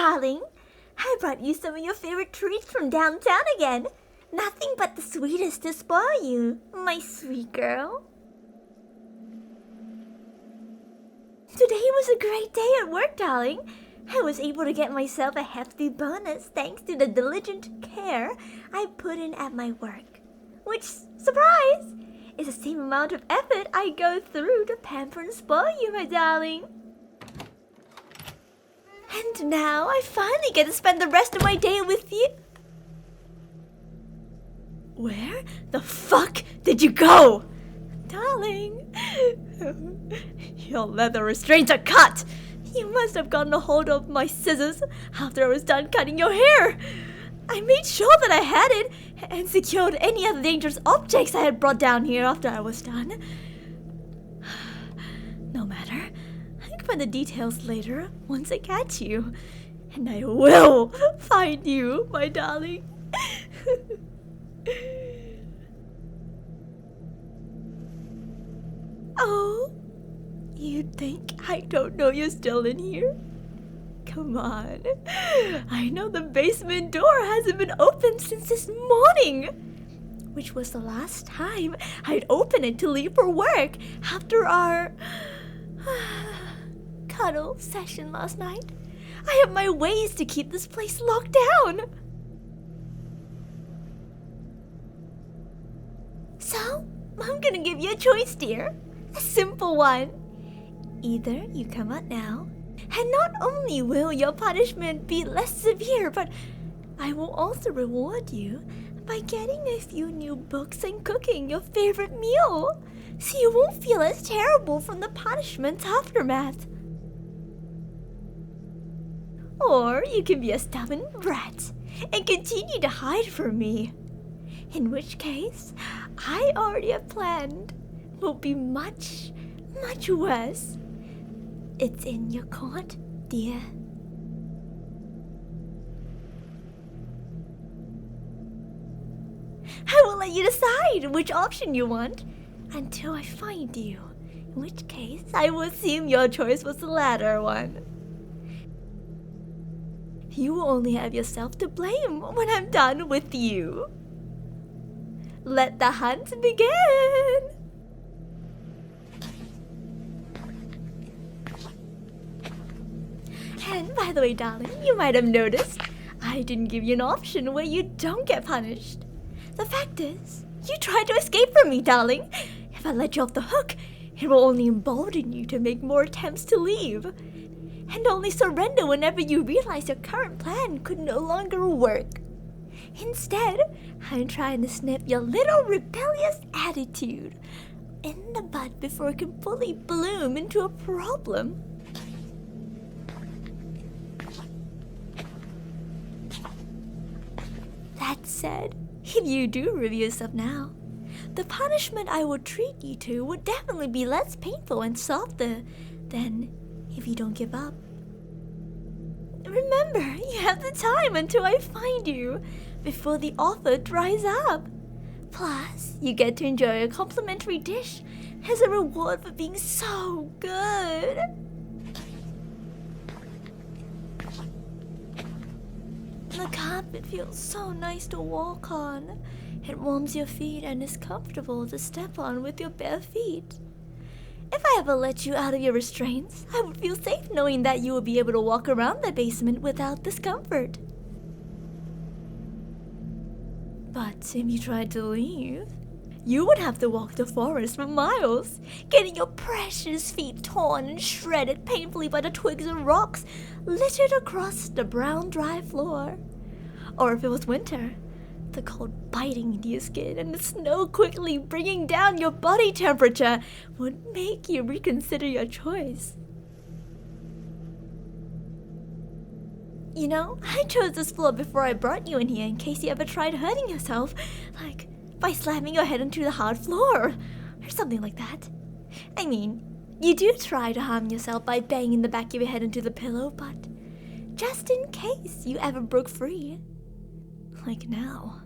darling. I brought you some of your favorite treats from downtown again. Nothing but the sweetest to spoil you, my sweet girl. Today was a great day at work, darling. I was able to get myself a hefty bonus thanks to the diligent care I put in at my work. Which, surprise, is the same amount of effort I go through to pamper and spoil you, my darling. And now I finally get to spend the rest of my day with you. Where the fuck did you go? Darling, your leather restraints are cut. You must have gotten a hold of my scissors after I was done cutting your hair. I made sure that I had it and secured any other dangerous objects I had brought down here after I was done. No matter. I can find the details later once I catch you. And I will find you, my darling. Oh, you think I don't know you're still in here? Come on. I know the basement door hasn't been opened since this morning, which was the last time I'd open it to leave for work after our cuddle session last night. I have my ways to keep this place locked down. So, I'm gonna give you a choice, dear. A simple one. Either you come out now, and not only will your punishment be less severe, but I will also reward you by getting a few new books and cooking your favorite meal, so you won't feel as terrible from the punishment's aftermath. Or you can be a stubborn brat and continue to hide from me, in which case I already have planned will be much, much worse. It's in your court, dear. I will let you decide which option you want until I find you, in which case I will assume your choice was the latter one. You will only have yourself to blame when I'm done with you. Let the hunt begin! And by the way, darling, you might have noticed I didn't give you an option where you don't get punished. The fact is, you tried to escape from me, darling. If I let you off the hook, it will only embolden you to make more attempts to leave, and only surrender whenever you realize your current plan could no longer work. Instead, I'm trying to snip your little rebellious attitude in the bud before it can fully bloom into a problem. That said, if you do review yourself now, the punishment I will treat you to would definitely be less painful and softer than if you don't give up. Remember, you have the time until I find you, before the offer dries up. Plus, you get to enjoy a complimentary dish as a reward for being so good. The carpet feels so nice to walk on. It warms your feet and is comfortable to step on with your bare feet. If I ever let you out of your restraints, I would feel safe knowing that you would be able to walk around the basement without discomfort. But if you tried to leave, you would have to walk the forest for miles, getting your precious feet torn and shredded painfully by the twigs and rocks littered across the brown, dry floor. Or if it was winter, the cold biting into your skin and the snow quickly bringing down your body temperature would make you reconsider your choice. You know, I chose this floor before I brought you in here in case you ever tried hurting yourself, like by slamming your head into the hard floor, or something like that. I mean, you do try to harm yourself by banging the back of your head into the pillow, but just in case you ever broke free, like now,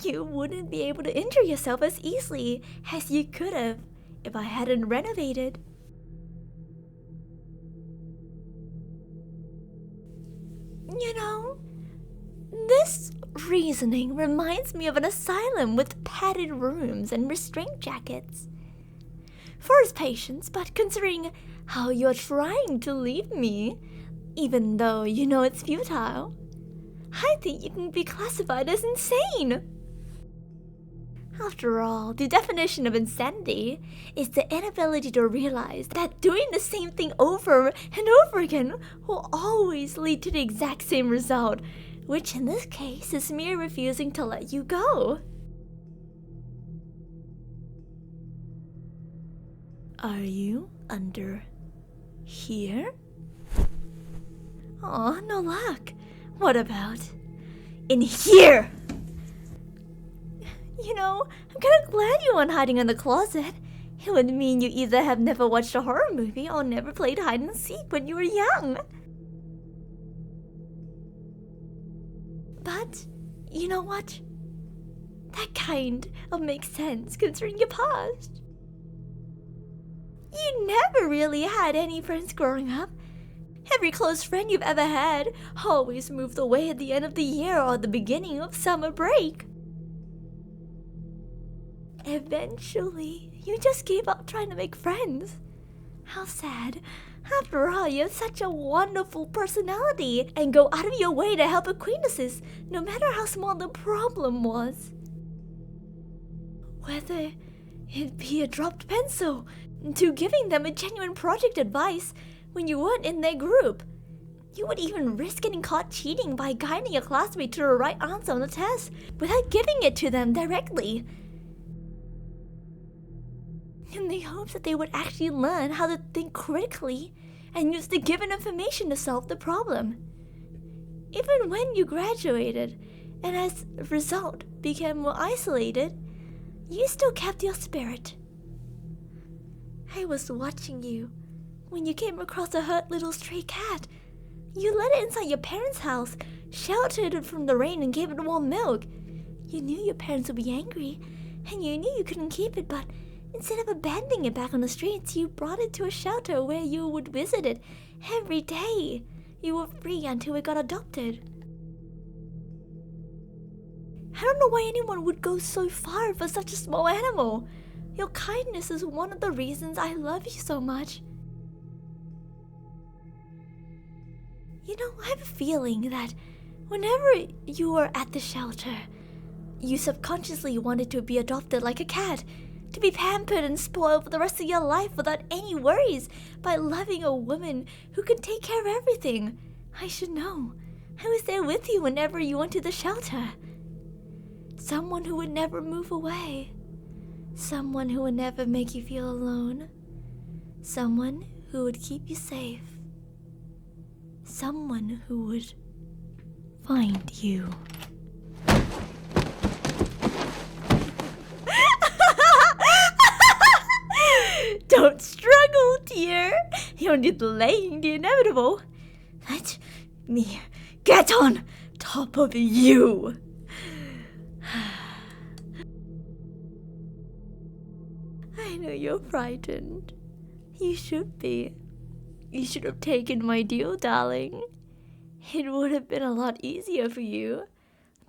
you wouldn't be able to injure yourself as easily as you could have if I hadn't renovated. You know, this reasoning reminds me of an asylum with padded rooms and restraint jackets. For his patience, but considering how you're trying to leave me, even though you know it's futile, I think you can be classified as insane. After all, the definition of insanity is the inability to realize that doing the same thing over and over again will always lead to the exact same result, which in this case is mere refusing to let you go. Are you under here? Aw, no luck. What about in here? You know, I'm kind of glad you weren't hiding in the closet. It would mean you either have never watched a horror movie or never played hide and seek when you were young. But, you know what? That kind of makes sense considering your past. You never really had any friends growing up. Every close friend you've ever had always moved away at the end of the year or the beginning of summer break. Eventually, you just gave up trying to make friends. How sad. After all, you have such a wonderful personality and go out of your way to help acquaintances, no matter how small the problem was. Whether it be a dropped pencil, to giving them a genuine project advice when you weren't in their group. You would even risk getting caught cheating by guiding your classmate to the right answer on the test without giving it to them directly, in the hopes that they would actually learn how to think critically and use the given information to solve the problem. Even when you graduated and as a result became more isolated, you still kept your spirit. I was watching you when you came across a hurt little stray cat. You let it inside your parents' house, sheltered it from the rain, and gave it warm milk. You knew your parents would be angry, and you knew you couldn't keep it, but instead of abandoning it back on the streets, you brought it to a shelter where you would visit it every day. You were free until it got adopted. I don't know why anyone would go so far for such a small animal. Your kindness is one of the reasons I love you so much. You know, I have a feeling that whenever you were at the shelter, you subconsciously wanted to be adopted like a cat, to be pampered and spoiled for the rest of your life without any worries by loving a woman who could take care of everything. I should know. I was there with you whenever you went to the shelter. Someone who would never move away. Someone who would never make you feel alone. Someone who would keep you safe. Someone who would find you. Don't struggle, dear. You don't need delaying the inevitable. Let me get on top of you. I know you're frightened. You should be. You should have taken my deal, darling. It would have been a lot easier for you.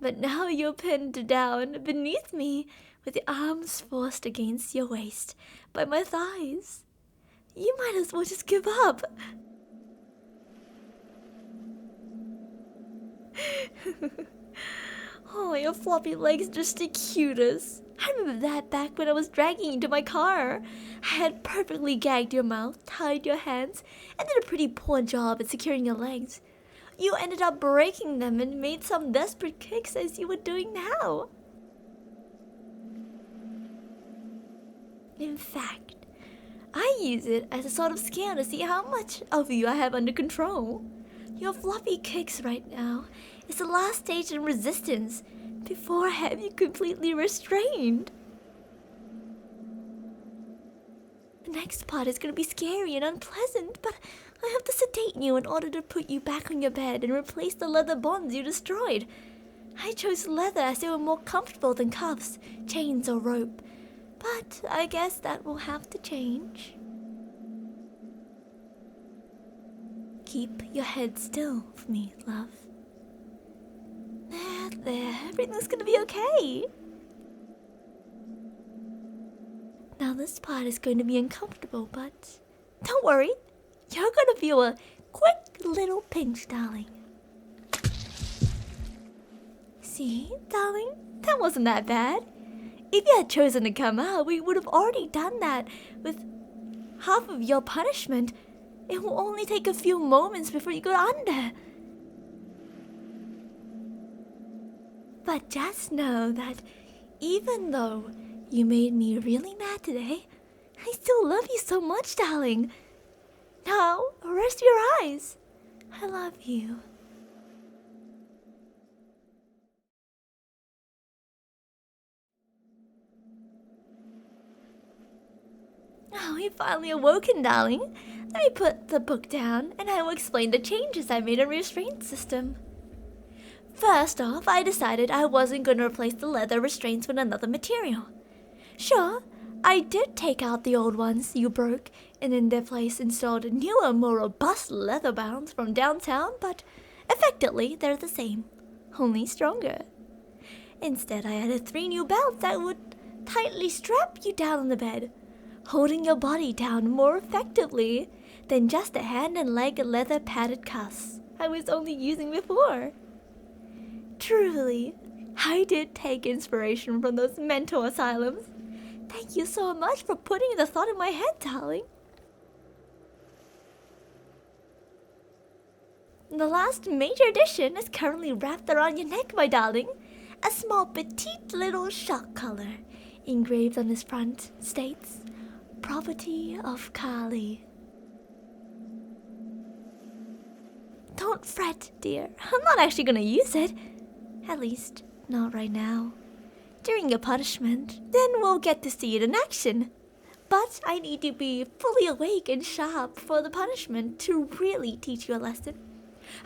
But now you're pinned down beneath me with your arms forced against your waist by my thighs. You might as well just give up. Oh, your floppy legs are just the cutest. I remember that back when I was dragging you to my car. I had perfectly gagged your mouth, tied your hands, and did a pretty poor job at securing your legs. You ended up breaking them and made some desperate kicks as you were doing now. In fact, I use it as a sort of scale to see how much of you I have under control. Your fluffy kicks right now is the last stage in resistance before I have you completely restrained. The next part is going to be scary and unpleasant, but I have to sedate you in order to put you back on your bed and replace the leather bonds you destroyed. I chose leather as they were more comfortable than cuffs, chains, or rope. But I guess that will have to change. Keep your head still for me, love. there. Everything's gonna be okay. Now this part is going to be uncomfortable, but don't worry. You're gonna feel a quick little pinch, darling. See, darling? That wasn't that bad. If you had chosen to come out, we would have already done that with half of your punishment. It will only take a few moments before you go under. But just know that even though you made me really mad today, I still love you so much, darling. Now, rest your eyes. I love you. Oh, you finally awoken, darling. Let me put the book down and I will explain the changes I made in restraint system. First off, I decided I wasn't going to replace the leather restraints with another material. Sure, I did take out the old ones you broke and in their place installed newer, more robust leather bounds from downtown, but effectively they're the same, only stronger. Instead, I added 3 new belts that would tightly strap you down on the bed, holding your body down more effectively than just the hand and leg leather padded cuffs I was only using before. Truly, I did take inspiration from those mental asylums. Thank you so much for putting the thought in my head, darling. The last major addition is currently wrapped around your neck, my darling. A small petite little shock collar engraved on its front states, "Property of Kali." Don't fret, dear. I'm not actually gonna use it. At least, not right now. During your punishment, then we'll get to see it in action. But I need to be fully awake and sharp for the punishment to really teach you a lesson.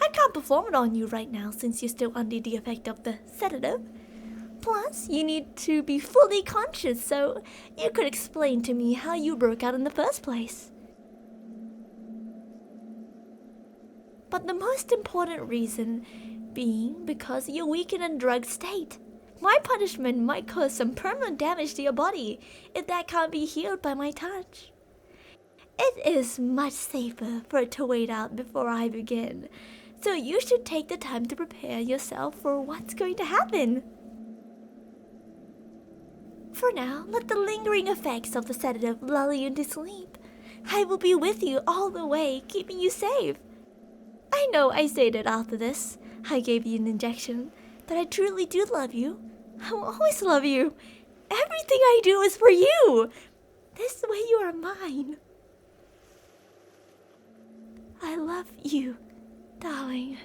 I can't perform it on you right now since you're still under the effect of the sedative. Plus, you need to be fully conscious so you could explain to me how you broke out in the first place. But the most important reason being because you're weak in a drugged state. My punishment might cause some permanent damage to your body if that can't be healed by my touch. It is much safer for it to wait out before I begin, so you should take the time to prepare yourself for what's going to happen. For now, let the lingering effects of the sedative lull you into sleep. I will be with you all the way, keeping you safe. I know I said it after this. I gave you an injection, but I truly do love you. I will always love you. Everything I do is for you. This way you are mine. I love you, darling.